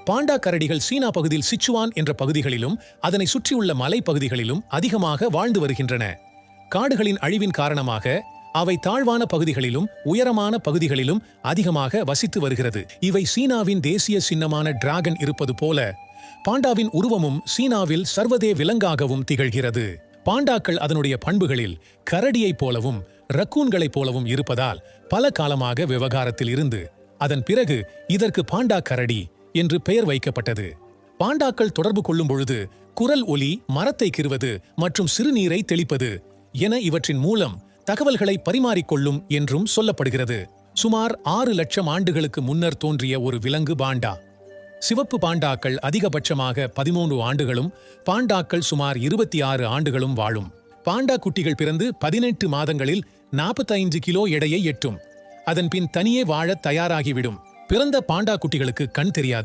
பாண்டா கரடிகள் சீனா பகுதியில் சிச்சுவான் என்ற பகுதிகளிலும் அதனை சுற்றியுள்ள மலைப்பகுதிகளிலும் அதிகமாக வாழ்ந்து வருகின்றன. காடுகளின் அழிவின் காரணமாக அவை தாழ்வான பகுதிகளிலும் உயரமான பகுதிகளிலும் அதிகமாக வசித்து வருகிறது. இவை சீனாவின் தேசிய சின்னமான டிராகன் இருப்பது போல பாண்டாவின் உருவமும் சீனாவில் சர்வதே விலங்காகவும் திகழ்கிறது. பாண்டாக்கள் அதனுடைய பண்புகளில் கரடியைப் போலவும் ரக்கூன்களைப் போலவும் இருப்பதால் பல காலமாக விவகாரத்தில் இருந்து அதன் பிறகு இதற்கு பாண்டா கரடி என்று பெயர் வைக்கப்பட்டது. பாண்டாக்கள் தொடர்பு கொள்ளும் பொழுது குரல் ஒலி, மரத்தை கீறுவது மற்றும் சிறுநீரை தெளிப்பது என இவற்றின் மூலம் தகவல்களை பரிமாறிக்கொள்ளும் என்றும் சொல்லப்படுகிறது. சுமார் 6 லட்சம் ஆண்டுகளுக்கு முன்னர் தோன்றிய ஒரு விலங்கு பாண்டா. சிவப்பு பாண்டாக்கள் அதிகபட்சமாக 13 ஆண்டுகளும் பாண்டாக்கள் சுமார் 26 ஆண்டுகளும் வாழும். பாண்டா குட்டிகள் பிறந்து 18 மாதங்களில் 45 கிலோ எடையை எட்டும். அதன் பின் தனியே வாழத் தயாராகிவிடும். பிறந்த பாண்டா குட்டிகளுக்கு கண் தெரியாது.